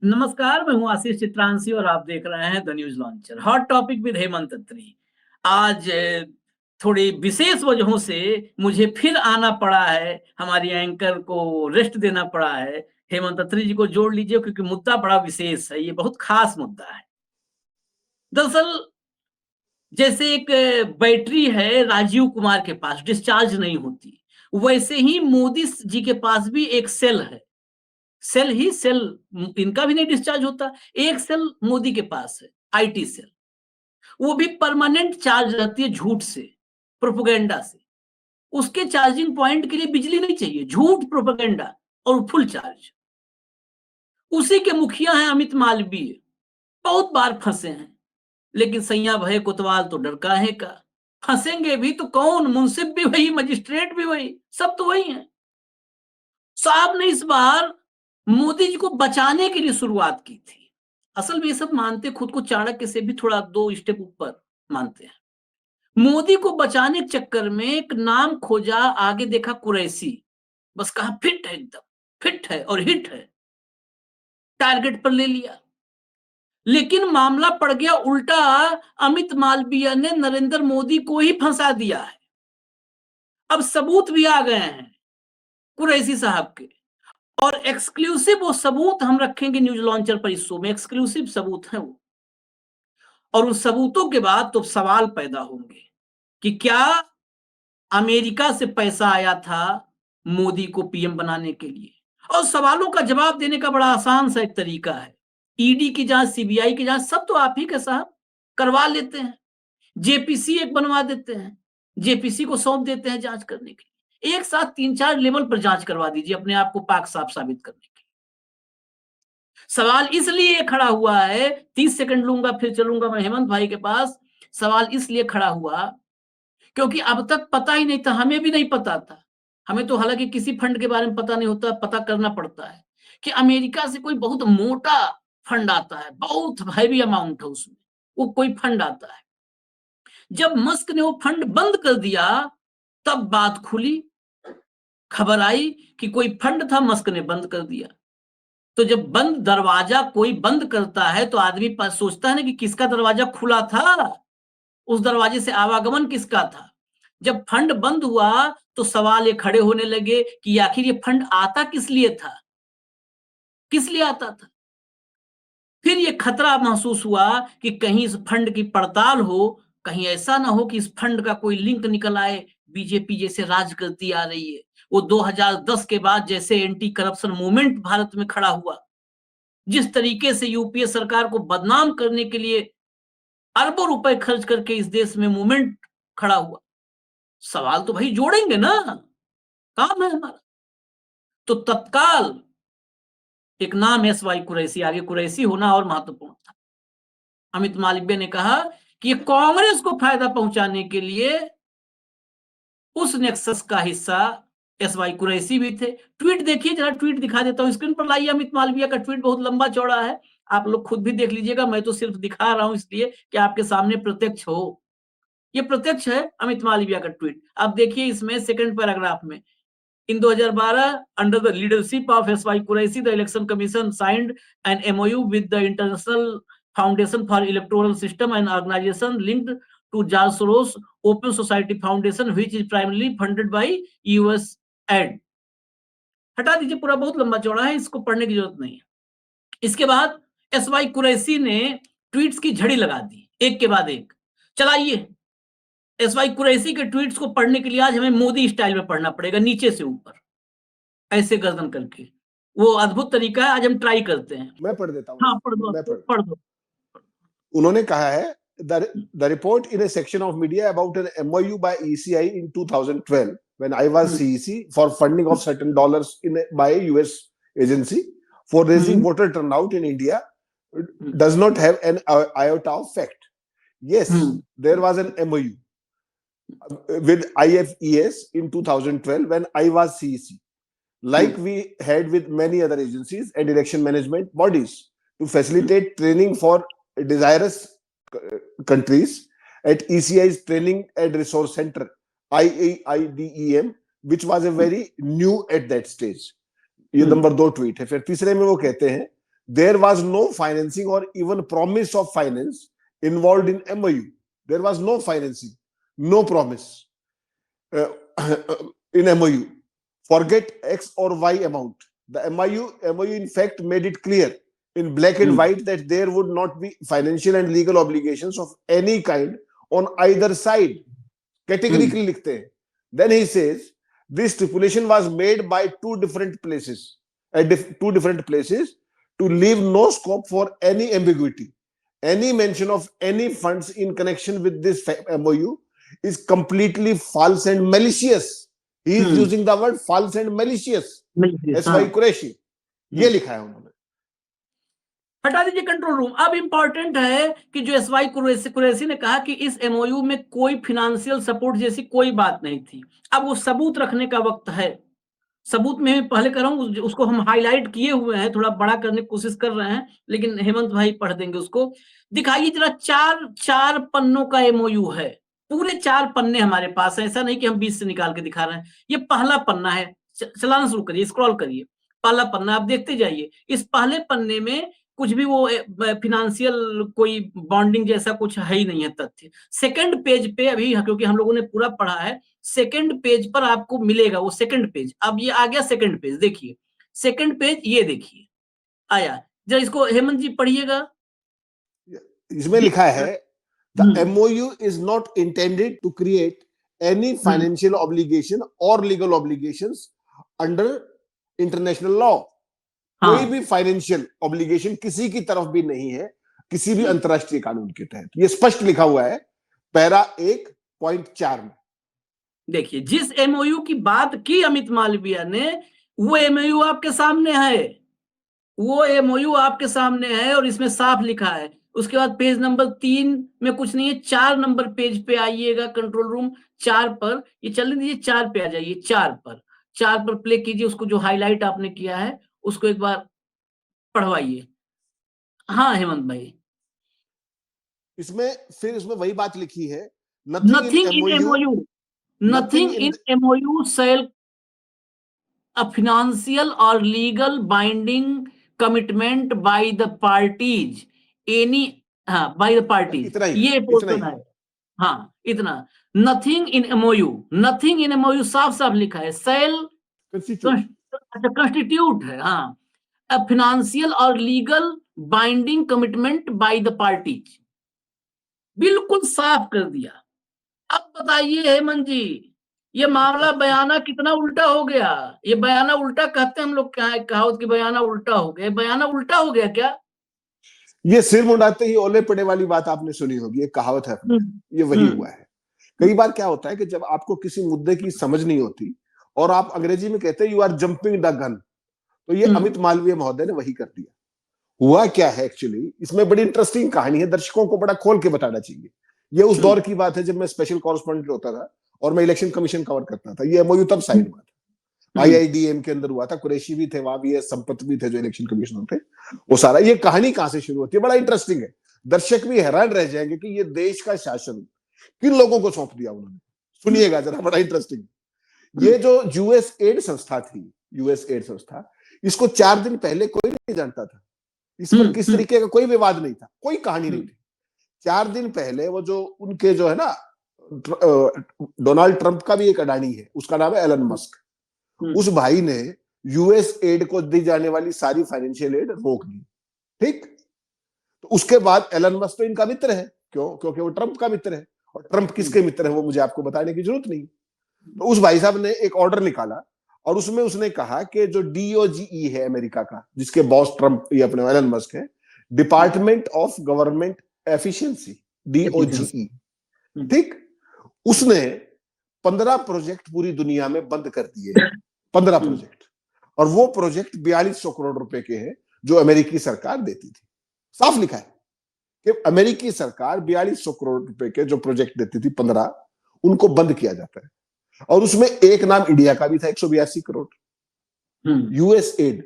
नमस्कार, मैं हूँ आशीष चित्रांशी और आप देख रहे हैं the news launcher. Hot topic with Hemant Atri. आज थोड़ी विशेष वजहों से मुझे फिर आना पड़ा है, हमारी एंकर को रेस्ट देना पड़ा है। हेमंत अत्री जी को जोड़ लीजिए क्योंकि मुद्दा बड़ा विशेष है, ये बहुत खास मुद्दा है। दरअसल जैसे एक बैटरी है राजीव कुमार के पास, डिस्चार्ज नहीं होती, वैसे ही मोदी जी के पास भी एक सेल है। सेल इनका भी नहीं डिस्चार्ज होता। एक सेल मोदी के पास है, आईटी सेल। वो भी परमानेंट चार्ज रहती है झूठ से, प्रोपेगेंडा से। उसके चार्जिंग पॉइंट के लिए बिजली नहीं चाहिए, झूठ, प्रोपेगेंडा और फुल चार्ज। उसी के मुखिया हैं अमित मालवीय। बहुत बार फंसे हैं, लेकिन सैया भय कोतवाल तो डर काहे का। फंसेंगे भी तो कौन, मुंसिफ भी वही, मजिस्ट्रेट भी वही, सब तो वही है। साहब ने इस बार मोदी जी को बचाने के लिए शुरुआत की थी। असल में ये सब मानते खुद को चाणक्य से भी थोड़ा 2 स्टेप ऊपर मानते हैं। मोदी को बचाने के चक्कर में एक नाम खोजा, आगे देखा कुरैशी। बस कहा फिट है, एकदम फिट है और हिट है, टारगेट पर ले लिया। लेकिन मामला पड़ गया उल्टा। अमित मालवीय ने नरेंद्र मोदी को ही फंसा दिया है। अब सबूत भी आ गए हैं कुरैशी साहब के, और एक्सक्लूसिव वो सबूत हम रखेंगे न्यूज लॉन्चर पर। इस शो में एक्सक्लूसिव सबूत है वो। और उन सबूतों के बाद तो सवाल पैदा होंगे कि क्या अमेरिका से पैसा आया था मोदी को पीएम बनाने के लिए। और सवालों का जवाब देने का बड़ा आसान सा एक तरीका है। ईडी की जांच, सीबीआई की जांच, सब तो आप ही के साहब करवा लेते हैं। जेपीसी एक बनवा देते हैं, जेपीसी को सौंप देते हैं जांच करने के लिए। एक साथ 3-4 लेवल पर जांच करवा दीजिए अपने आप को पाक साफ साबित करने के लिए। सवाल इसलिए खड़ा हुआ है, 30 सेकंड लूंगा फिर चलूंगा मैं हेमंत भाई के पास। सवाल इसलिए खड़ा हुआ क्योंकि अब तक पता ही नहीं था, हमें भी नहीं पता था। हमें तो हालांकि किसी फंड के बारे में पता नहीं होता, पता करना पड़ता है कि अमेरिका से कोई बहुत मोटा फंड आता है, बहुत हैवी अमाउंट है उसमें, वो कोई फंड आता है। जब मस्क ने वो फंड बंद कर दिया तब बात खुली, खबर आई कि कोई फंड था, मस्क ने बंद कर दिया। तो जब बंद दरवाजा कोई बंद करता है तो आदमी सोचता है ना कि किसका दरवाजा खुला था, उस दरवाजे से आवागमन किसका था। जब फंड बंद हुआ तो सवाल ये खड़े होने लगे कि आखिर ये फंड आता किस लिए था, किस लिए आता था। फिर ये खतरा महसूस हुआ कि कहीं इस फंड की पड़ताल हो, कहीं ऐसा ना हो कि इस फंड का कोई लिंक निकल आए बीजेपी जैसे राज करती आ रही है। वो 2010 के बाद जैसे एंटी करप्शन मूवमेंट भारत में खड़ा हुआ, जिस तरीके से यूपीए सरकार को बदनाम करने के लिए अरबों रुपए खर्च करके इस देश में मूवमेंट खड़ा हुआ, सवाल तो भाई जोड़ेंगे ना, काम है हमारा। तो तत्काल एक नाम एस वाई कुरैशी, आगे कुरैशी होना और महत्वपूर्ण था। अमित मालवीय ने कहा कि ये कांग्रेस को फायदा पहुंचाने के लिए उस नेक्सस का हिस्सा एस वाई कुरैशी भी थे। ट्वीट देखिए जरा, ट्वीट दिखा देता हूं, स्क्रीन पर लाइए। अमित मालवीय का ट्वीट बहुत लंबा चौड़ा है, आप लोग खुद भी देख लीजिएगा, मैं तो सिर्फ दिखा रहा हूं इसलिए कि आपके सामने प्रत्यक्ष हो। ये प्रत्यक्ष है अमित मालवीय का ट्वीट। आप देखिए इसमें सेकंड पैराग्राफ में, इन 2012 under the leadership of S.Y. Qureshi, the Election Commission signed an MOU with the International Foundation for Electoral System, an organization linked to George Soros Open Society Foundation, which is primarily funded by USAID। हटा दीजिए, पूरा बहुत लंबा चौड़ा है, इसको पढ़ने की जरूरत नहीं है। इसके बाद एस वाई कुरैशी ने ट्वीट्स की झड़ी लगा दी, एक के बाद एक। चलाइए, एस वाई कुरैशी के ट्वीट्स को पढ़ने के लिए आज हमें मोदी स्टाइल में पढ़ना पड़ेगा, नीचे से ऊपर, ऐसे गर्दन करके। वो अद्भुत तरीका है, आज हम ट्राई करते हैं। मैं पढ़ देता हूँ। हाँ पढ़ दो, पढ़ दो। उन्होंने कहा है the report in a section of media about an MOU by ECI in 2012 when I was CEC for funding of certain dollars by a US agency for raising voter turnout in India does not have an iota of fact. Yes, there was an MOU with IFES in 2012 when I was CEC, like we had with many other agencies and election management bodies, to facilitate training for desirous countries at ECI's Training and Resource Center, IAIDEM, which was a very new at that stage. ये number 2 tweet है। फिर तीसरे में वो कहते हैं there was no financing or even promise of finance involved in MOU. There was no financing, no promise in MOU. Forget X or Y amount. The MOU in fact made it clear in black and white that there would not be financial and legal obligations of any kind on either side. Categorically likhte hain. Then he says this stipulation was made by two different places to leave no scope for any ambiguity. Any mention of any funds in connection with this MOU is completely false and malicious. He is using the word false and malicious. SY Qureshi, ये लिखा है उन्होंने. हटा दीजिए control room. अब important है कि जो एसवाई कुरैशी ने कहा कि इस एमओयू में कोई फिनेंशियल सपोर्ट जैसी कोई बात नहीं थी. अब वो सबूत रखने का वक्त है. सबूत में मैं पहले कर रहा हूं, उसको हम हाईलाइट किए हुए हैं, थोड़ा बड़ा करने की कोशिश कर रहे हैं, लेकिन हेमंत भाई पढ़ देंगे उसको. दिखाइए जरा, चार पन्नों का एमओयू है. पूरे 4 पन्ने हमारे पास है, ऐसा नहीं कि हम 20 से निकाल के दिखा रहे हैं. ये पहला पन्ना है. चलाना शुरू करिए, स्क्रॉल करिए. पहला पन्ना आप देखते जाइए. इस पहले पन्ने में कुछ भी वो फिनेंशियल कोई बॉन्डिंग जैसा कुछ है ही नहीं है तथ्य. सेकंड पेज पे अभी, क्योंकि हम लोगों ने पूरा पढ़ा है, सेकंड पेज पर आपको मिलेगा वो सेकंड पेज. अब ये आ गया सेकंड पेज. देखिए सेकंड पेज, ये देखिए आया. जरा इसको हेमंत जी पढ़िएगा. इसमें लिखा है the MOU is not intended to create any financial obligation or legal obligations under international law. कोई भी फाइनेंशियल ऑब्लिगेशन किसी की तरफ भी नहीं है किसी भी अंतरराष्ट्रीय कानून के तहत. ये स्पष्ट लिखा हुआ है पैरा 1.4 में. देखिए, जिस एमओयू की बात की अमित मालवीय ने, वो एमओयू आपके सामने है. वो एमओयू आपके सामने है और इसमें साफ लिखा है. उसके बाद पेज नंबर 3 में कुछ नहीं है. 4 नंबर पेज पे आइएगा कंट्रोल रूम. 4 पर ये चलने दीजिए. 4 पे आ जाइए. 4 पर प्ले कीजिए. उसको जो हाईलाइट आपने किया है उसको एक बार पढ़वाइए. हाँ हेमंत भाई, इसमें वही बात लिखी है. Nothing in MOU shall a financial or legal binding commitment by the parties by the parties. ये पोर्शन है. हाँ, इतना. नथिंग इन एमओयू साफ साफ लिखा है. सेल कंस्टिट्यूट है. हाँ, a financial or legal binding commitment by the parties. बिल्कुल साफ कर दिया. अब बताइए हेमंत जी, ये मामला बयाना कितना उल्टा हो गया. ये बयाना उल्टा कहते हैं हम लोग, क्या कहावत की बयाना उल्टा हो गया. बयाना उल्टा हो गया क्या? ये सिर मुंडाते ही ओले पड़े वाली बात आपने सुनी होगी. ये कहावत है, ये वही हुआ है. कई बार क्या होता है कि जब आपको किसी मुद्दे की समझ नहीं होती और आप अंग्रेजी में कहते हैं you are jumping the gun, तो ये अमित मालवीय महोदय ने वही कर दिया. हुआ क्या है एक्चुअली, इसमें बड़ी इंटरेस्टिंग कहानी है. दर्शकों को बड़ा खोल के बताना चाहिए. ये उस दौर की बात है जब मैं स्पेशल कॉरेस्पॉन्डेंट होता था और मैं इलेक्शन कमीशन कवर करता था. ये एमओयू तब साइन हुआ था. आईआईडीएम के अंदर हुआ था. कुरैशी भी थे वहां, भी संपत भी थे जो इलेक्शन कमिश्नर थे. वो सारा, ये कहानी कहां से शुरू होती है, बड़ा इंटरेस्टिंग है. दर्शक भी हैरान रह जाएंगे कि ये देश का शासन किन लोगों को सौंप दिया उन्होंने. सुनिएगा जरा, बड़ा इंटरेस्टिंग. ये जो यूएस एड संस्था थी, यूएस एड संस्था, इसको 4 दिन पहले कोई नहीं जानता था. इस पर किस तरीके का कोई विवाद नहीं था, कोई कहानी नहीं थी. 4 दिन पहले वो जो उनके जो है ना, डोनाल्ड ट्रंप का भी एक अडानी है, उसका नाम है एलन मस्क. उस भाई ने यूएस एड को दी जाने वाली सारी फाइनेंशियल एड रोक दी. ठीक, तो उसके बाद एलन मस्क तो इनका मित्र है. क्यों? क्योंकि वो ट्रंप का मित्र है. और ट्रंप किसके मित्र है वो मुझे आपको बताने की जरूरत नहीं. तो उस भाई साहब ने एक ऑर्डर निकाला और उसमें उसने कहा कि जो डीओजीई है अमेरिका का, जिसके बॉस ट्रंप ये अपने एलन मस्क है, डिपार्टमेंट ऑफ गवर्नमेंट एफिशिएंसी, डीओजीई, ठीक, उसने 15 प्रोजेक्ट पूरी दुनिया में बंद कर दिए. 15 प्रोजेक्ट. और वो प्रोजेक्ट 4200 करोड़ रुपए के हैं जो अमेरिकी सरकार देती थी. साफ लिखा है कि अमेरिकी सरकार 4200 करोड़ रुपए के जो प्रोजेक्ट देती थी, 15, उनको बंद किया जाता है. और उसमें एक नाम इंडिया का भी था, 182 करोड़. यूएस एड,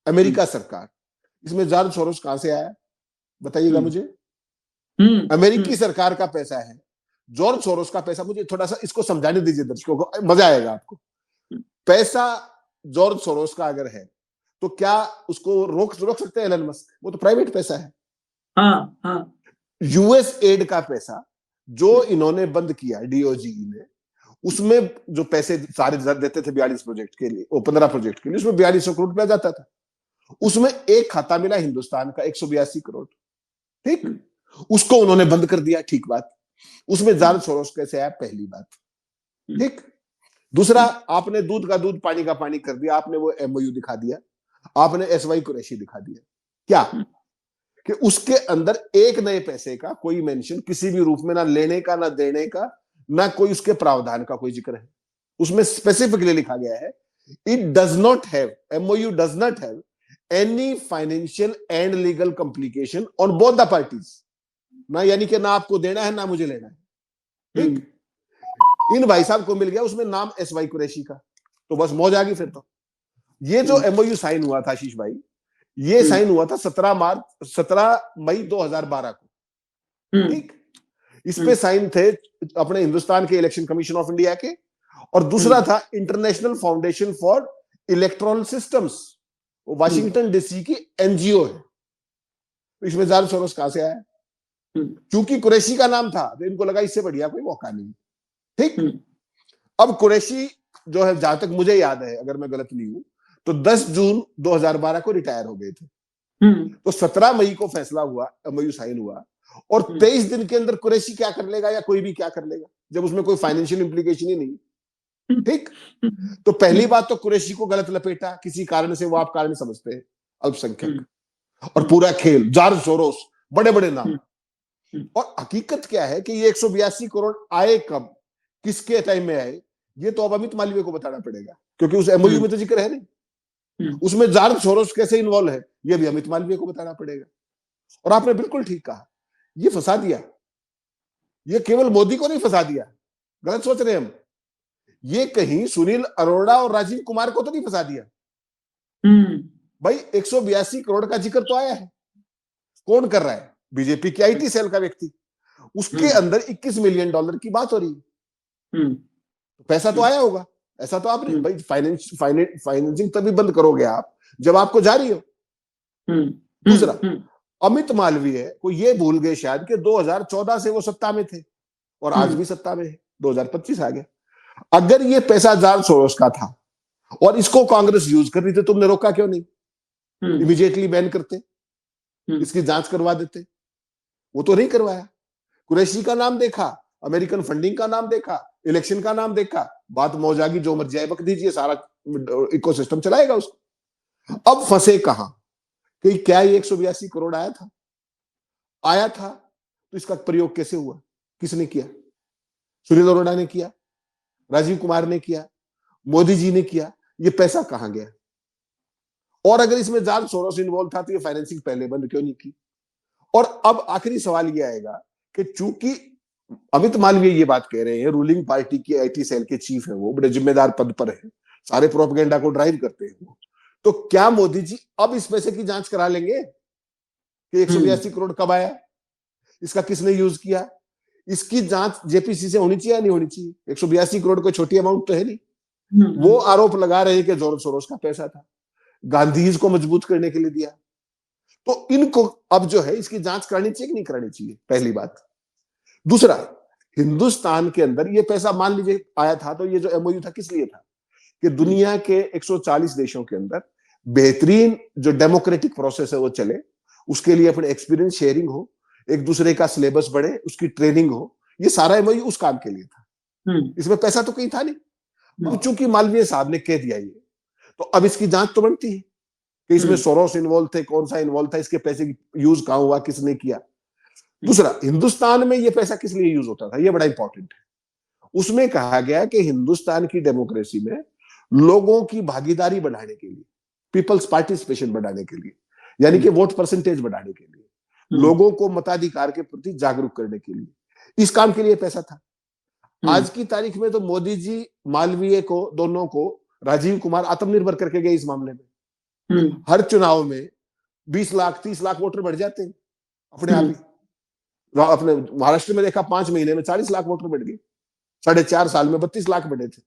अमेरिका सरकार. इसमें जॉर्ज सोरोस कहां से आया बताइएगा मुझे. अमेरिकी सरकार का पैसा है, जॉर्ज सोरोस का पैसा. मुझे थोड़ा सा इसको समझाने दीजिए दर्शकों को, मजा आएगा आपको. पैसा जॉर्ज सोरोस का अगर है तो क्या उसको रोक सकते हैं एलन मस्क? वो तो प्राइवेट पैसा है। हाँ हाँ यूएस एड का पैसा जो इन्होंने बंद किया डीओजी ने, उसमें जो पैसे सारे देते थे 42 प्रोजेक्ट के लिए, वो 15 प्रोजेक्ट के लिए, उसमें 4200 करोड़ रुपया जाता था। उसमें एक खाता मिला हिंदुस्तान का 182 करोड़, ठीक, उसको उन्होंने बंद कर दिया, ठीक बात। उसमें जॉर्ज सोरोस कैसे आया, पहली बात, ठीक। दूसरा, आपने दूध का दूध पानी का पानी कर दिया, आपने वो एमओयू दिखा दिया, आपने एसवाई कुरैशी दिखा दिया, क्या कि उसके अंदर एक नए पैसे का कोई मेंशन किसी भी रूप में, ना लेने का ना देने का, ना कोई उसके प्रावधान का कोई जिक्र है। उसमें स्पेसिफिकली लिखा गया है, it does not have, MOU does not have any financial and legal complication on both the parties. ना यानी कि ना आपको देना है ना मुझे लेना है, ठीक। इन भाई साहब को मिल गया उसमें नाम एसवाई कुरैशी का, तो बस मौज आ गई फिर तो। ये जो एमओयू साइन हुआ था आशीष भाई, ये साइन हुआ था 17 मई 2012 को, ठीक। इस पे साइन थे अपने हिंदुस्तान के इलेक्शन कमीशन ऑफ इंडिया के, और दूसरा था international foundation for electronic systems, Washington DC की एनजीओ है। इसमें जॉर्ज सोरोस कहां से आया? क्योंकि कुरैशी का नाम था तो इनको लगा इससे बढ़िया कोई मौका नहीं, ठीक। अब कुरैशी जो है, जहां तक मुझे याद है, अगर मैं गलत नहीं हूं, तो 10 जून 2012 को रिटायर हो गए थे। तो 17 मई को फैसला हुआ, एमओयू साइन हुआ, और 23 दिन के अंदर कुरैशी क्या कर लेगा या कोई भी क्या कर लेगा, जब उसमें कोई फाइनेंशियल इंप्लीकेशन ही नहीं, ठीक। तो पहली बात तो कुरैशी को गलत लपेटा किसी कारण से, वो आप कारण समझते हैं, अल्पसंख्यक, और पूरा खेल जॉर्ज सोरोस, बड़े बड़े नाम। और हकीकत क्या है कि ये 182 करोड़ आए कब, किसके टाइम में आए, ये तो अब अमित मालवीय को बताना पड़ेगा, क्योंकि उस एमओयू में तो जिक्र है नहीं। उसमें जॉर्ज सोरोस कैसे इन्वॉल्व है, ये भी अमित मालवीय को बताना पड़ेगा। और आपने बिल्कुल ठीक कहा, ये फंसा दिया, ये केवल मोदी को नहीं फंसा दिया, गलत सोच रहे हम, ये कहीं सुनील अरोड़ा और राजीव कुमार को तो नहीं फंसा दिया। भाई 182 करोड़ का जिक्र तो आया है, कौन कर रहा है? बीजेपी की आईटी सेल का व्यक्ति, उसके अंदर 21 मिलियन डॉलर की बात हो रही है। पैसा तो आया होगा, ऐसा तो आपने, भाई फाइनेंसिंग तभी बंद करोगे आप जब आपको जारी हो। दूसरा, अमित मालवीय को ये भूल गए शायद कि 2014 से वो सत्ता में थे और आज भी सत्ता में है, 2025 आ गया। अगर ये पैसा जॉर्ज सोरोस का था और इसको कांग्रेस यूज कर रही थी, तुमने रोका क्यों नहीं? इमीडिएटली बैन करते, इसकी जांच करवा देते, वो तो नहीं करवाया। कुरैशी का नाम देखा, अमेरिकन फंडिंग का नाम देखा, इलेक्शन का नाम देखा, बात मौज आ गई, जो मर्जी आए बक दीजिए, सारा इकोसिस्टम चलाएगा उसको। अब फंसे कहां कि क्या ये 182 करोड़ आया था? आया था तो इसका प्रयोग कैसे हुआ, किसने किया? सुनील अरोड़ा ने किया, राजीव कुमार ने किया, मोदी जी ने किया, ये पैसा कहां गया? और अगर इसमें जॉर्ज सोरोस इन्वॉल्व था तो ये फाइनेंसिंग पहले बंद क्यों नहीं की? और अब आखिरी सवाल ये आएगा कि चूंकि अमित मालवीय ये बात कह रहे हैं, रूलिंग पार्टी की आईटी सेल के चीफ है, वो बड़े जिम्मेदार पद पर है, सारे प्रोपेगेंडा को ड्राइव करते हैं वो, तो क्या मोदी जी अब इस पैसे की जांच करा लेंगे कि 182 करोड़ कब आया, इसका किसने यूज किया? इसकी जांच जेपीसी से होनी चाहिए या नहीं होनी चाहिए? 182 करोड़ कोई छोटी अमाउंट तो है नहीं। वो आरोप लगा रहे हैं कि जॉर्ज सोरोस का पैसा था, गांधीज को मजबूत करने के लिए दिया। तो इनको अब जो है इसकी जांच करानी चाहिए कि नहीं करानी चाहिए, पहली बात। दूसरा, हिंदुस्तान के अंदर ये पैसा मान लीजिए आया था, तो ये जो एमओयू था किस लिए था? कि दुनिया के 140 देशों के अंदर बेहतरीन जो डेमोक्रेटिक प्रोसेस है वो चले, उसके लिए अपने एक्सपीरियंस शेयरिंग हो, एक दूसरे का सिलेबस बढ़े, उसकी ट्रेनिंग हो, ये सारा एमओयू उस काम के लिए था। इसमें पैसा तो कहीं था नहीं। अब चूंकि मालवीय साहब ने कह दिया ये, तो अब इसकी जांच तो बनती है कि इसमें सोरोस इन्वॉल्व थे, कौन सा इन्वॉल्व था, इसके पैसे की यूज कहां हुआ, किसने किया। दूसरा, हिंदुस्तान में ये पैसा किस लिए यूज होता था, ये बड़ा इंपॉर्टेंट है। उसमें कहा गया कि हिंदुस्तान की डेमोक्रेसी में लोगों की भागीदारी बढ़ाने के लिए, पीपल्स पार्टिसिपेशन बढ़ाने के लिए, यानी कि वोट परसेंटेज बढ़ाने के लिए, लोगों को मताधिकार के प्रति जागरूक करने के लिए, इस काम के लिए पैसा था। आज की तारीख में तो मोदी जी मालवीय को, दोनों को, राजीव कुमार आत्मनिर्भर करके गए इस मामले में। हर चुनाव में 20 लाख 30 लाख वोटर बढ़ जाते हैं अपने आप ही। अपने महाराष्ट्र में देखा 5 महीने में 40 लाख वोटर बढ़ गए, 4.5 साल में 32 लाख बढ़े थे।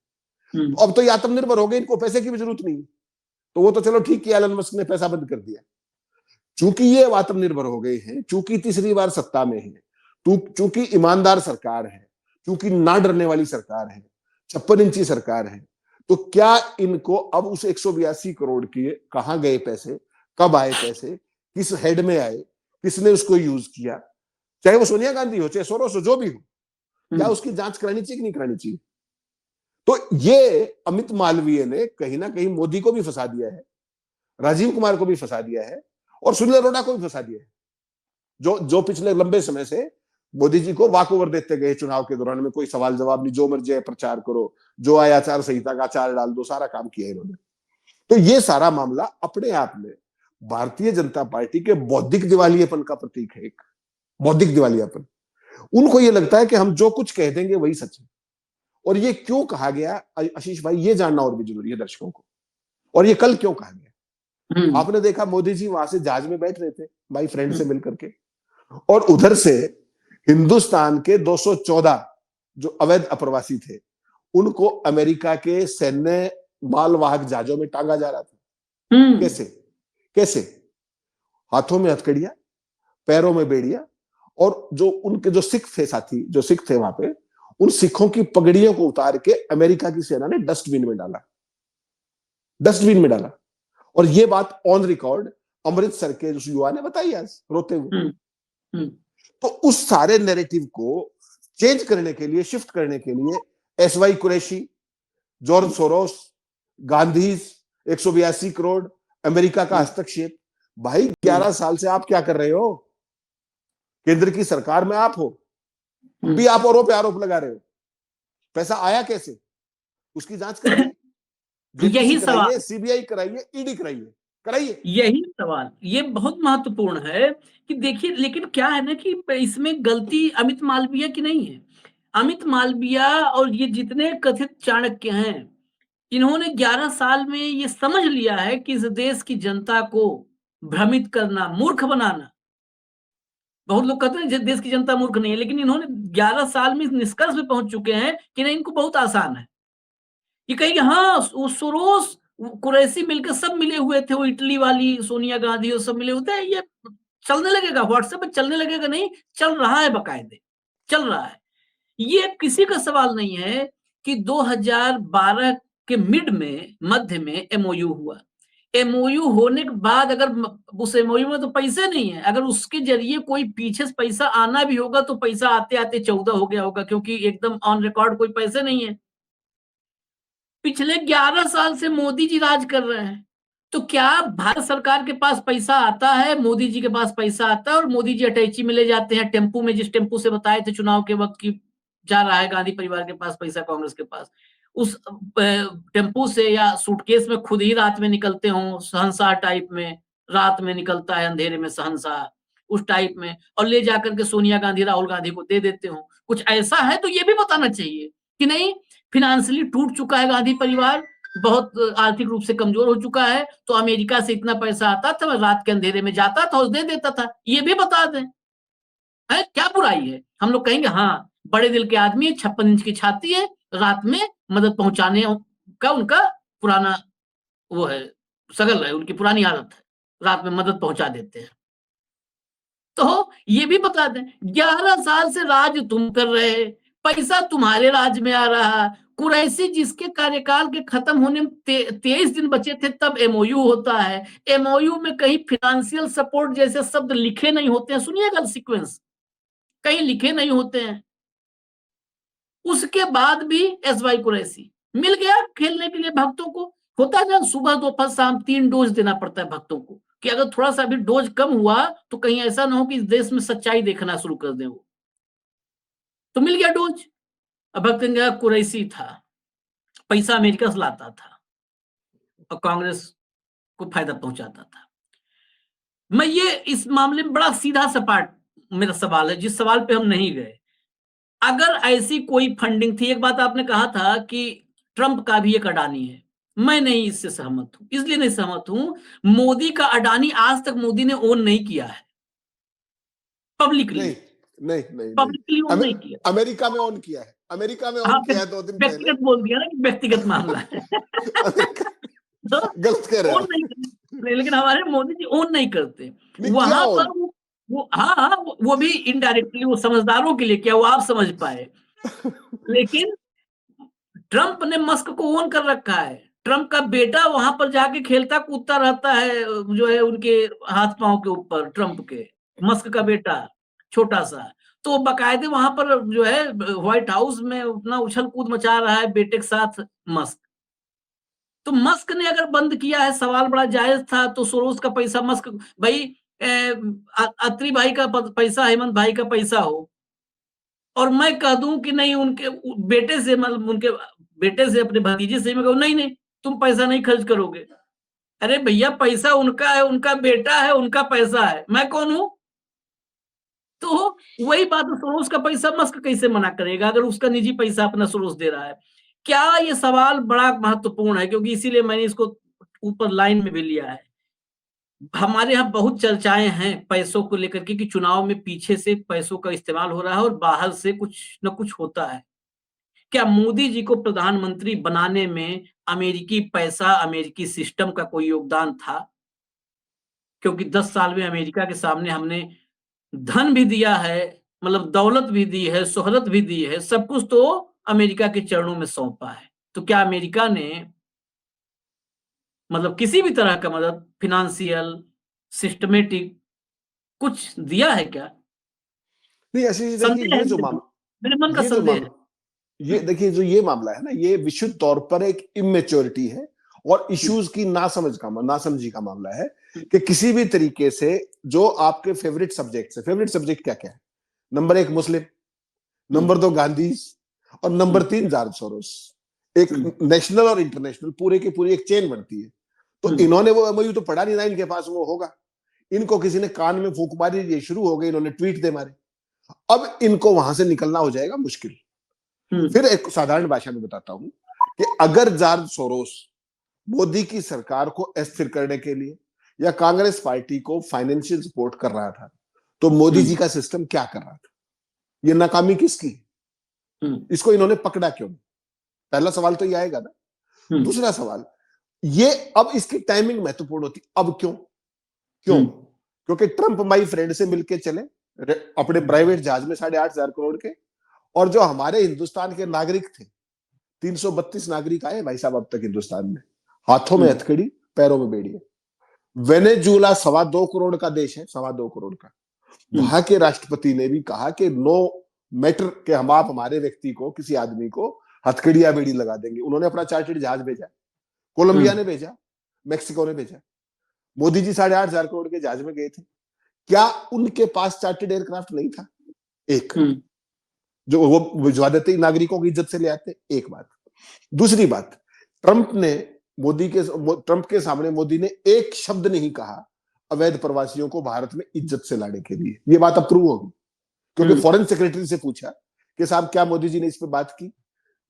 तो अब तो ये आत्मनिर्भर हो गए, इनको पैसे की भी जरूरत नहीं। तो वो तो चलो ठीक किया, एलन मस्क ने पैसा बंद कर दिया। चूंकि ये आत्मनिर्भर हो गए हैं, चूंकि तीसरी बार सत्ता में है, चूंकि ईमानदार सरकार है, चूंकि ना डरने वाली सरकार है, 56 इंची सरकार है, तो क्या इनको अब उस 182 करोड़ की कहां गए पैसे, कब आए पैसे, किस हेड में आए, किसने उसको यूज किया, चाहे वो सोनिया गांधी हो, चाहे सोरोस हो, जो भी हो, क्या उसकी जांच करानी चाहिए कि नहीं करानी चाहिए? तो ये अमित मालवीय ने कहीं ना कहीं मोदी को भी फंसा दिया है, राजीव कुमार को भी फंसा दिया है, और सुनील अरोड़ा को भी फंसा दिया है, जो पिछले लंबे समय से मोदी जी को वॉक ओवर देते गए चुनाव के दौरान में, कोई सवाल जवाब नहीं, जो मर्जी है प्रचार करो, जो आया आचार संहिता का आचार डाल दो, सारा काम किया इन्होंने। तो ये सारा मामला अपने आप में भारतीय जनता पार्टी के बौद्धिक दिवालियेपन का प्रतीक है, एक बौद्धिक दिवालियापन। उनको ये लगता है कि हम जो कुछ कह देंगे वही सच है। और ये क्यों कहा गया आशीष भाई, ये जानना और भी जरूरी है दर्शकों को, और ये कल क्यों कहा गया। आपने देखा मोदी जी वहां से जहाज में बैठ रहे थे भाई फ्रेंड से मिलकर के, और उधर से हिंदुस्तान के 214 जो अवैध अप्रवासी थे उनको अमेरिका के सैन्य मालवाहक जहाजों में टांगा जा रहा था। कैसे कैसे? हाथों में हथकड़ियां, पैरों में बेड़ियां, और जो उनके जो सिख थे साथी, जो सिख थे वहां पे, उन सिखों की पगड़ियों को उतार के अमेरिका की सेना ने डस्टबिन में डाला, डस्टबिन में डाला। और ये बात ऑन रिकॉर्ड अमृतसर के उस युवा ने बताई आज रोते हुए। तो उस सारे नैरेटिव को चेंज करने के लिए, शिफ्ट करने के लिए SY Qureshi, George Soros, Gandhi's, 182 crore, America का हस्तक्षेप। भाई 11 साल से आप क्या कर रहे हो? केंद्र की सरकार में आप हो, भी आप औरों पे आरोप लगा रहे हो। पैसा आया कैसे, उसकी जांच कराइए, यही सवाल, सीबीआई कराइए, ईडी कराइए, कराइए। यही सवाल, ये बहुत महत्वपूर्ण है कि देखिए, लेकिन क्या है ना कि इसमें गलती अमित मालवीय की नहीं है। अमित मालवीय और ये जितने कथित चाणक्य हैं, इन्होंने 11 साल में ये समझ लिया है कि इस देश की जनता को भ्रमित करना, मूर्ख बनाना। बहुत लोग कहते हैं देश की जनता मूर्ख नहीं है, लेकिन इन्होंने 11 साल में इस निष्कर्ष पे पहुंच चुके हैं कि नहीं, इनको बहुत आसान है। ये कहेंगे हाँ, वो सोरोस, कुरैशी मिलकर सब मिले हुए थे, वो इटली वाली सोनिया गांधी और सब मिले हुए थे। ये चलने लगेगा, व्हाट्सएप पे चलने लगेगा, नहीं चल रहा है, बकायदे चल रहा है। ये किसी का सवाल नहीं है कि 2012 के मध्य में एमओयू हुआ। एमओयू होने के बाद अगर उस एमओयू में तो पैसे नहीं है, अगर उसके जरिए कोई पीछे से पैसा आना भी होगा तो पैसा आते आते 14 हो गया होगा, क्योंकि एकदम ऑन रिकॉर्ड कोई पैसे नहीं है। पिछले 11 साल से मोदी जी राज कर रहे हैं, तो क्या भारत सरकार के पास पैसा आता है, मोदी जी के पास पैसा आता है, और मोदी जी अटैची में ले जाते हैं टेम्पू में, जिस टेम्पू से बताए थे चुनाव के वक्त की जा रहा है गांधी परिवार के पास पैसा, कांग्रेस के पास, उस टेम्पू से या सूटकेस में खुद ही रात में निकलते हो, सहनशाह टाइप में, रात में निकलता है अंधेरे में सहनशाह, उस टाइप में, और ले जाकर के सोनिया गांधी, राहुल गांधी को दे देते हो। कुछ ऐसा है तो ये भी बताना चाहिए कि नहीं, फिनेंशियली टूट चुका है गांधी परिवार, बहुत आर्थिक रूप से कमजोर हो चुका है, तो अमेरिका से इतना पैसा आता था, मैं रात के अंधेरे में जाता था और दे देता था। ये भी बता दें, है क्या बुराई है? हम लोग कहेंगे हाँ, बड़े दिल के आदमी, 56 इंच की छाती है, रात में मदद पहुंचाने का उनका पुराना वो है, सगल है, उनकी पुरानी आदत है, रात में मदद पहुंचा देते हैं। तो ये भी बता दें, 11 साल से राज तुम कर रहे, पैसा तुम्हारे राज में आ रहा। कुरैशी जिसके कार्यकाल के खत्म होने में 23 दिन बचे थे तब एमओयू होता है। एमओयू में कहीं फाइनेंशियल सपोर्ट जैसे शब्द लिखे नहीं होते हैं, सुनिएगा सीक्वेंस, कहीं लिखे नहीं होते हैं। उसके बाद भी एसवाई कुरैशी मिल गया खेलने के लिए भक्तों को। होता है ना, सुबह दोपहर शाम 3 डोज देना पड़ता है भक्तों को, कि अगर थोड़ा सा भी डोज कम हुआ तो कहीं ऐसा ना हो कि इस देश में सच्चाई देखना शुरू कर दें वो। तो मिल गया डोज। अब भक्त कुरैशी था, पैसा अमेरिका से लाता था और कांग्रेस को फायदा पहुंचाता था। मैं ये इस मामले में बड़ा सीधा सपाट मेरा सवाल है, जिस सवाल पे हम नहीं गए। अगर ऐसी कोई फंडिंग थी, एक बात आपने कहा था कि ट्रंप का भी एक अडानी है, मैं नहीं इससे सहमत हूं। इसलिए नहीं सहमत हूं, मोदी का अडानी आज तक मोदी ने ओन नहीं किया है पब्लिकली। नहीं नहीं नहीं पब्लिकली ओन नहीं किया। अमेरिका में ऑन किया है, अमेरिका में हाँ, ऑन किया है 2 दिन पहले। व्यक्तिगत बोल दिया ना कि व्यक्तिगत मामला है। तो गलत कह रहे हैं ओन आप। नहीं करते, लेकिन हमारे मोदी जी ओन नहीं करते। नहीं किया वहां ओन। पर वो हाँ, वो भी इनडायरेक्टली, वो समझदारों के लिए किया, वो आप समझ पाए। लेकिन ट्रंप ने मस्क को ओन कर रखा है। ट्रंप का बेटा वहां पर जाके खेलता कूदता रहता है, जो है उनके हाथ पांव के ऊपर, ट्रंप के, मस्क का बेटा छोटा सा। तो बाकायदे वहां पर जो है व्हाइट हाउस में उतना उछल कूद मचा रहा है बेटे के साथ मस्क। तो मस्क ने अगर बंद किया है, सवाल बड़ा जायज था। तो सोरोस का पैसा मस्क भाई, अत्री भाई का पैसा, हेमंत भाई का पैसा हो, और मैं कह दूं कि नहीं, उनके बेटे से, मतलब उनके बेटे से, अपने भतीजे से मैं कहूं नहीं नहीं, तुम पैसा नहीं खर्च करोगे। अरे भैया, पैसा उनका है, उनका बेटा है, उनका पैसा है, मैं कौन हूं? तो वही बात है, सोरोस का पैसा मस्क कैसे मना करेगा अगर उसका निजी पैसा अपना सोरोस दे रहा है? क्या ये सवाल बड़ा महत्वपूर्ण है, क्योंकि इसीलिए मैंने इसको ऊपर लाइन में भी लिया है। हमारे यहाँ बहुत चर्चाएं हैं पैसों को लेकर के, कि चुनाव में पीछे से पैसों का इस्तेमाल हो रहा है और बाहर से कुछ न कुछ होता है। क्या मोदी जी को प्रधानमंत्री बनाने में अमेरिकी पैसा, अमेरिकी सिस्टम का कोई योगदान था? क्योंकि 10 साल में अमेरिका के सामने हमने धन भी दिया है, मतलब दौलत भी दी है, शोहरत भी दी है, सब कुछ तो अमेरिका के चरणों में सौंपा है। तो क्या अमेरिका ने, मतलब किसी भी तरह का मदद, फिनेंशियल, सिस्टमेटिक, कुछ दिया है क्या? नहीं ऐसी चीज देखिए, संदेह है मेरे मन का ये जो संदेह है। मामला, ये देखिए जो ये मामला है ना, ये विशुद्ध तौर पर एक इमेच्योरिटी है और इश्यूज की नासमझी का मामला है। कि किसी भी तरीके से जो आपके फेवरेट सब्जेक्ट है, फेवरेट सब्जेक्ट क्या क्या है? नंबर 1 मुस्लिम, नंबर 2 गांधी, और नंबर 3 जॉर्ज सोरोस। एक नेशनल और इंटरनेशनल पूरे की पूरी एक चेन बनती है। तो इन्होंने वो एमओयू तो पढ़ा नहीं था, इनके पास वो होगा, इनको किसी ने कान में फूंक मारी, ये शुरू हो गए, इन्होंने ट्वीट दे मारे। अब इनको वहां से निकलना हो जाएगा मुश्किल। फिर एक साधारण भाषा में बताता हूं कि अगर जॉर्ज सोरोस मोदी की सरकार को अस्थिर करने के लिए या कांग्रेस पार्टी को फाइनेंशियल सपोर्ट कर रहा था, तो मोदी जी का सिस्टम क्या कर रहा था? ये नाकामी किसकी? इसको इन्होंने पकड़ा क्यों? पहला सवाल तो ये आएगा ना। दूसरा सवाल ये, अब इसकी टाइमिंग महत्वपूर्ण होती। अब क्यों? क्योंकि ट्रंप माई फ्रेंड से मिलके चले अपने प्राइवेट जहाज में 8,500 करोड़ के, और जो हमारे हिंदुस्तान के नागरिक थे, 332 नागरिक आए भाई साहब अब तक हिंदुस्तान में, हाथों में हथकड़ी, पैरों में बेड़ियां। वेनेजुएला 2.25 करोड़ का देश है, 2.25 करोड़ का। वहां के राष्ट्रपति ने भी कहा कि नो मैटर के हम आप हमारे व्यक्ति को, किसी आदमी को हथकड़िया बेड़ी लगा देंगे। उन्होंने अपना चार्टर्ड जहाज भेजा, कोलंबिया ने भेजा, मेक्सिको ने भेजा। मोदी जी 8,500 करोड़ के जहाज में गए थे। क्या उनके पास चार्टर्ड एयरक्राफ्ट नहीं था? एक, जो वो भिजवा देते, नागरिकों की इज्जत से ले आते। एक बात। दूसरी बात, ट्रंप के सामने मोदी ने एक शब्द नहीं कहा अवैध प्रवासियों को भारत में इज्जत से लाने के लिए। ये बात अप्रूव होगी, क्योंकि फॉरेन सेक्रेटरी से पूछा कि साहब क्या मोदी जी ने इस पे बात की?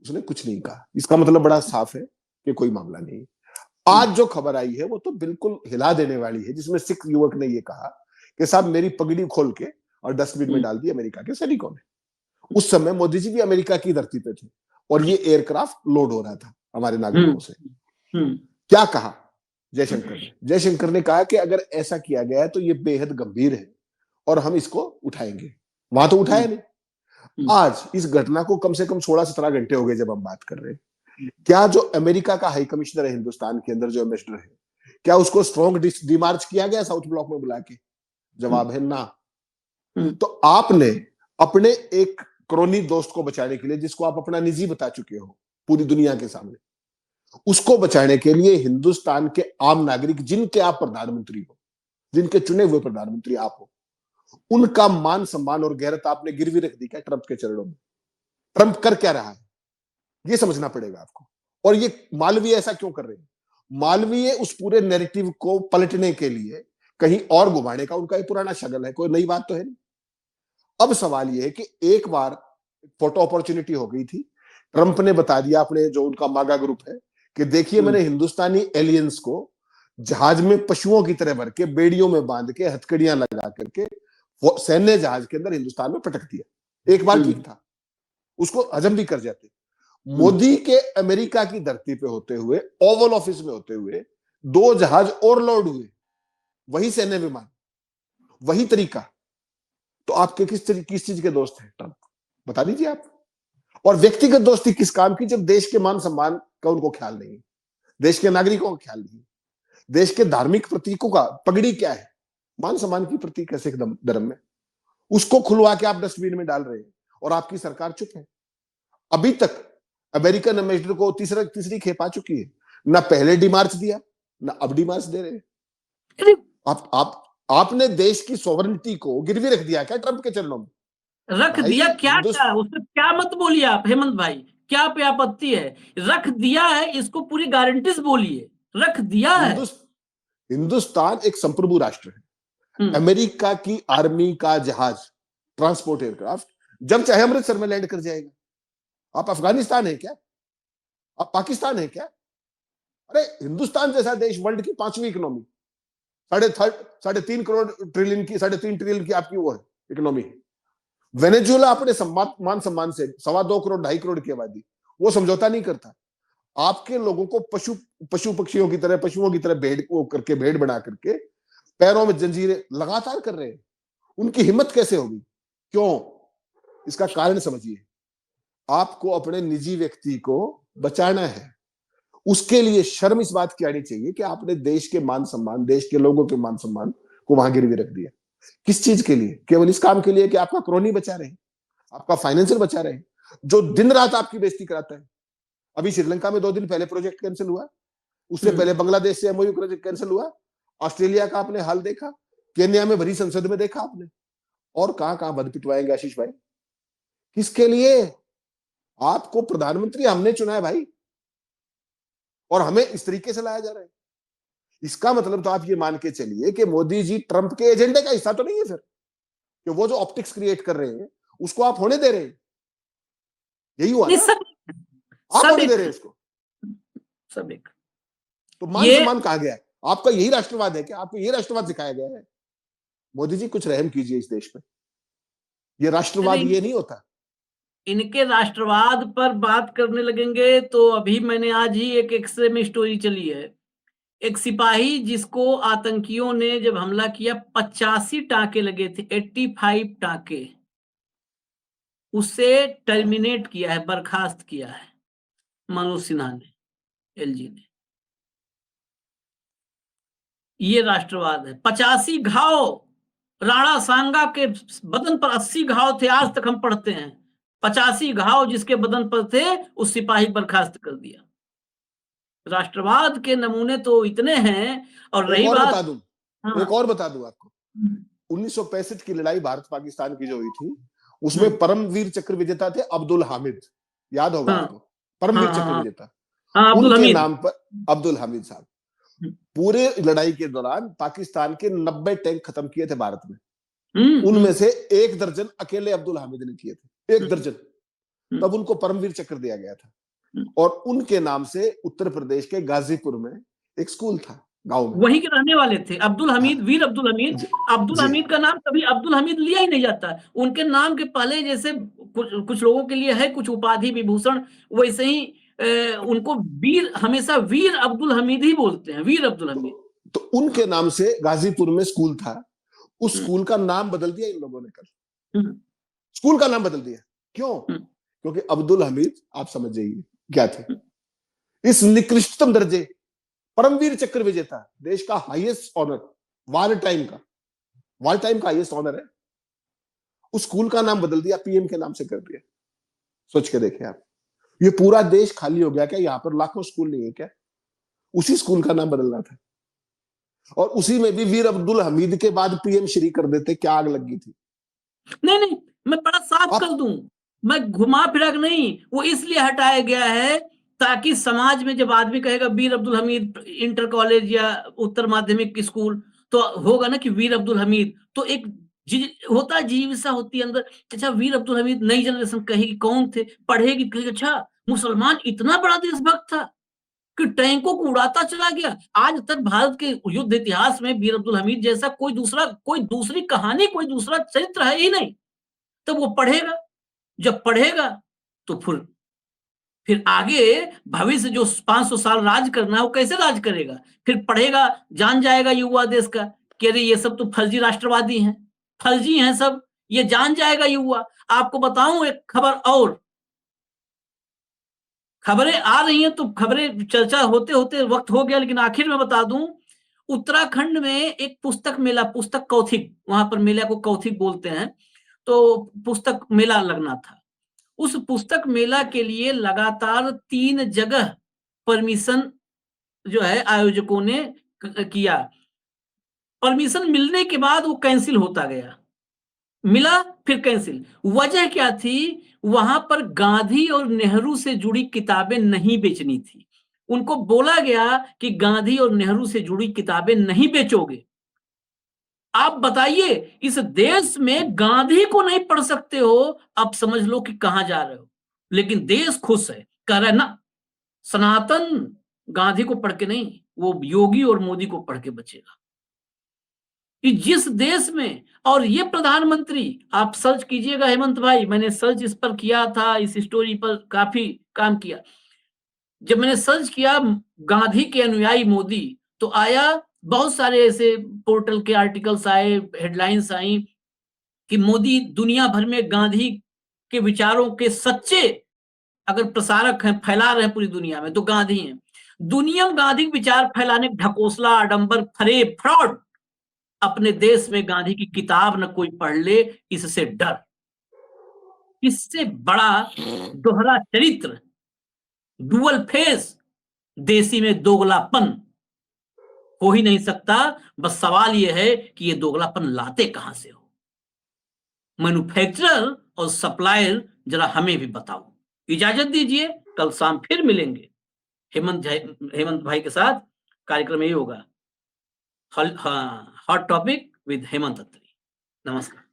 उसने कुछ नहीं कहा। इसका मतलब बड़ा साफ है कि कोई मामला नहीं। आज जो खबर आई है वो तो बिल्कुल हिला देने वाली है, जिसमें सिख युवक ने ये कहा कि साहब मेरी पगड़ी खोल के और डस्टबिन में डाल दी अमेरिका के सैनिकों ने। उस समय मोदी जी भी अमेरिका की धरती पे थे और ये एयरक्राफ्ट लोड हो रहा था हमारे नागरिकों से। क्या कहा जयशंकर ने? जयशंकर ने कहा कि अगर ऐसा किया गया है तो ये बेहद गंभीर है और हम इसको उठाएंगे। वहां तो उठाया नहीं। आज इस घटना को कम से कम 16-17 घंटे हो गए जब हम बात कर रहे हैं। क्या जो अमेरिका का हाई कमिश्नर है हिंदुस्तान के अंदर, जो एम्बेसडर है, क्या उसको स्ट्रॉन्ग डिमार्च किया गया साउथ ब्लॉक में बुला के? जवाब है ना। तो आपने अपने एक क्रोनी दोस्त को बचाने के लिए, जिसको आप अपना निजी बता चुके हो पूरी दुनिया के सामने, उसको बचाने के लिए हिंदुस्तान के आम नागरिक, जिनके आप प्रधानमंत्री हो, जिनके चुने हुए प्रधानमंत्री आप हो, उनका मान सम्मान और गैरत आपने गिरवी रख दी क्या ट्रंप के चरणों में? ट्रंप कर क्या रहा है ये समझना पड़ेगा आपको। और ये मालवीय ऐसा क्यों कर रहे हैं? मालवीय उस पूरे नैरेटिव को पलटने के लिए, कहीं और घुमाने का उनका ये पुराना शगल है, कोई नई बात तो है नहीं। अब सवाल यह है कि एक बार फोटो अपॉर्चुनिटी हो गई थी, ट्रंप ने बता दिया अपने जो उनका मागा ग्रुप है कि देखिए मैंने हिंदुस्तानी एलियंस को जहाज में पशुओं की तरह भर के, बेड़ियों में बांध के, हथकड़ियां लगा करके सैन्य जहाज के अंदर हिंदुस्तान में पटक दिया। एक बार ठीक था, उसको हजम भी कर जाते। मोदी के अमेरिका की धरती पे होते हुए, ओवल ऑफिस में होते हुए 2 जहाज और लोड हुए, वही सैन्य विमान, वही तरीका। तो आपके किस चीज के दोस्त हैं ट्रंप, बता दीजिए आप। और व्यक्तिगत दोस्ती किस काम की, जब देश के मान सम्मान का उनको ख्याल नहीं, देश के नागरिकों का ख्याल नहीं, देश के धार्मिक प्रतीकों का, पगड़ी क्या है, मान सम्मान की प्रतीक है सिख धर्म में, उसको खुलवा के आप डस्टबिन में डाल रहे हैं और आपकी सरकार चुप है। अभी तक अमेरिकन एम्बेसडर को तीसरी खेप आ चुकी है, ना पहले डिमार्च दिया, ना अब डिमार्च दे रहे हैं। आपने देश की सॉवरेनिटी को गिरवी रख दिया क्या ट्रंप के चरणों में? रख दिया क्या? क्या उसमें क्या मत बोलिए आप हेमंत भाई, क्या पे आपत्ति है? रख दिया है, इसको पूरी गारंटी से बोलिए, रख दिया है। हिंदुस्तान एक संप्रभु राष्ट्र है। अमेरिका की आर्मी का जहाज, ट्रांसपोर्ट एयरक्राफ्ट, जब चाहे अमृतसर में लैंड कर जाएगा। आप अफगानिस्तान है क्या? आप पाकिस्तान है क्या? अरे हिंदुस्तान जैसा देश, वर्ल्ड की 5वीं इकोनॉमी, 3.5 करोड़ ट्रिलियन की, 3.5 ट्रिलियन की आपकी वो है इकोनॉमी है। वेनेजुएला अपने मान सम्मान से 2.25 करोड़ 2.5 करोड़ की आबादी, वो समझौता नहीं करता। आपके लोगों को पशु पक्षियों की तरह, पशुओं की तरह भेड़ बना करके पैरों में जंजीरें लगातार कर रहे हैं। उनकी हिम्मत कैसे होगी? क्यों? इसका कारण समझिए। आपको अपने निजी व्यक्ति को बचाना है, उसके लिए शर्म इस बात की आनी चाहिए कि आपने देश के मान सम्मान, देश के लोगों के मान सम्मान को वहां गिरवी रख दिया। किस चीज के लिए? केवल इस काम के लिए कि आपका क्रोनी बचा रहे, आपका फाइनेंशियल बचा रहे, जो दिन रात आपकी बेइज्जती कराता है। अभी श्रीलंका में 2 दिन पहले प्रोजेक्ट कैंसिल हुआ, उससे पहले बांग्लादेश से एमओयू प्रोजेक्ट कैंसिल हुआ, ऑस्ट्रेलिया का आपने हाल देखा, केन्या में भरी संसद में देखा आपने, और कहां बंद पिटवाएंगे आशीष भाई? किसके लिए? आपको प्रधानमंत्री हमने चुना है भाई, और हमें इस तरीके से लाया जा रहा है। इसका मतलब तो आप ये मान के चलिए कि मोदी जी ट्रंप के एजेंडे का हिस्सा तो नहीं है फिर, कि वो जो ऑप्टिक्स क्रिएट कर रहे हैं उसको आप होने दे रहे हैं। यही हुआ ना, आप होने दे रहे हैं उसको। सब एक तो मान सम्मान कहा गया है? आपका यही राष्ट्रवाद है क्या? आपको यही राष्ट्रवाद सिखाया गया है? मोदी जी कुछ रहम कीजिए इस देश पे, ये राष्ट्रवाद ये नहीं होता। इनके राष्ट्रवाद पर बात करने लगेंगे तो अभी मैंने आज ही एक एक्सरे में स्टोरी चली है, एक सिपाही जिसको आतंकियों ने जब हमला किया 85 टांके लगे थे, 85 टांके, उसे टर्मिनेट किया है, बर्खास्त किया है मनोज सिन्हा ने, एलजी ने। ये राष्ट्रवाद है। 85 घाव, राणा सांगा के बदन पर 80 घाव थे, आज तक हम पढ़ते हैं। 85 घाव जिसके बदन पर थे, उस सिपाही बर्खास्त कर दिया। राष्ट्रवाद के नमूने तो इतने हैं। और रही बात, एक और बता दूं आपको, 1965 की लड़ाई भारत पाकिस्तान की जो हुई थी, उसमें परमवीर चक्र विजेता थे अब्दुल हामिद, याद होगा आपको, परमवीर चक्र विजेता, उनके नाम पर अब्दुल हामिद साहब पूरे लड़ाई के दौरान पाकिस्तान के 90 टैंक खत्म किए थे भारत में। उनमें से 1 दर्जन अकेले अब्दुल हामिद ने किए थे, 1 दर्जन। तब उनको परमवीर चक्र दिया गया था। और उनके नाम से उत्तर प्रदेश के गाजीपुर में एक स्कूल था, गांव में, वहीं के रहने वाले थे अब्दुल हमीद, वीर अब्दुल हमीद। अब्दुल हमीद का नाम कभी अब्दुल हमीद लिया ही नहीं जाता। उनके नाम के पहले जैसे कुछ लोगों के लिए है कुछ उपाधि विभूषण, वैसे ही उनको वीर, हमेशा वीर अब्दुल हमीद ही बोलते हैं, वीर अब्दुल हमीद। तो उनके नाम से गाजीपुर में स्कूल था, उस स्कूल का नाम बदल दिया इन लोगों ने कल। स्कूल का नाम बदल दिया, क्यों? क्योंकि अब्दुल हमीद, आप समझ जाइए क्या थे, इस निकृष्टतम दर्जे, परमवीर चक्र विजेता, देश का हाईएस्ट ऑनर, वार टाइम का हाईएस्ट ऑनर है, उस स्कूल का नाम बदल दिया, पीएम के नाम से कर दिया। सोच के देखें आप, ये पूरा देश खाली हो गया क्या? यहां पर लाखों स्कूल नहीं है क्या? उसी स्कूल का नाम बदलना था, और उसी में भी वीर अब्दुल हमीद के बाद पीएम श्री कर देते, क्या आग लगी थी? नहीं, मैं बड़ा साफ कर दूं, मैं घुमा फिरा नहीं, वो इसलिए हटाया गया है ताकि समाज में जब आदमी कहेगा वीर अब्दुल हमीद इंटर कॉलेज या उत्तर माध्यमिक स्कूल, तो होगा ना कि वीर अब्दुल हमीद, तो एक होता जीविसा होती है अंदर। अच्छा, वीर अब्दुल हमीद, नई जनरेशन कहेगी कौन थे, पढ़ेगी, कहेगी अच्छा मुसलमान इतना बड़ा देशभक्त था कि टैंकों को उड़ाता चला गया। आज तक भारत के युद्ध इतिहास में वीर अब्दुल हमीद जैसा कोई दूसरी कहानी, कोई दूसरा चरित्र है ही नहीं। तो वो पढ़ेगा, जब पढ़ेगा तो फिर फिर आगे भविष्य जो 500 साल राज करना है वो कैसे राज करेगा? फिर पढ़ेगा, जान जाएगा युवा देश का कि अरे ये सब तो फर्जी राष्ट्रवादी हैं, फर्जी हैं सब, ये जान जाएगा युवा। आपको बताऊं एक खबर और, खबरें आ रही हैं तो खबरें चर्चा होते होते वक्त हो गया, लेकिन आखिर में बता दूं, उत्तराखंड में एक पुस्तक मेला, पुस्तक कौथिग, वहां पर मेला को कौथिग बोलते हैं, तो पुस्तक मेला लगना था। उस पुस्तक मेला के लिए लगातार 3 जगह परमिशन जो है आयोजकों ने किया। परमिशन मिलने के बाद वो कैंसिल होता गया, मिला फिर कैंसिल। वजह क्या थी? वहां पर गांधी और नेहरू से जुड़ी किताबें नहीं बेचनी थी। उनको बोला गया कि गांधी और नेहरू से जुड़ी किताबें नहीं बेचोगे। आप बताइए, इस देश में गांधी को नहीं पढ़ सकते हो, अब समझ लो कि कहां जा रहे हो। लेकिन देश खुश है, कह रहा है ना, सनातन गांधी को पढ़ के नहीं, वो योगी और मोदी को पढ़ के बचेगा। कि जिस देश में, और ये प्रधानमंत्री, आप सर्च कीजिएगा हेमंत भाई, मैंने सर्च इस पर किया था, इस स्टोरी पर काफी काम किया। जब मैंने सर्च किया गांधी के अनुयायी मोदी, तो आया बहुत सारे ऐसे पोर्टल के आर्टिकल्स आए, हेडलाइंस आई कि मोदी दुनिया भर में गांधी के विचारों के सच्चे अगर प्रसारक हैं, फैला रहे हैं पूरी दुनिया में, तो गांधी हैं। दुनिया में गांधी के विचार फैलाने, ढकोसला, आडंबर, फरेब, फ्रॉड, अपने देश में गांधी की किताब न कोई पढ़ ले, इससे डर। इससे बड़ा दोहरा चरित्र, डुअल फेस, देसी में दोगलापन हो ही नहीं सकता। बस सवाल यह है कि ये दोगलापन लाते कहां से हो? मैन्युफैक्चरर और सप्लायर जरा हमें भी बताओ। इजाजत दीजिए, कल शाम फिर मिलेंगे हेमंत भाई के साथ। कार्यक्रम यही होगा, हॉट टॉपिक विद हेमंत अत्री। नमस्कार।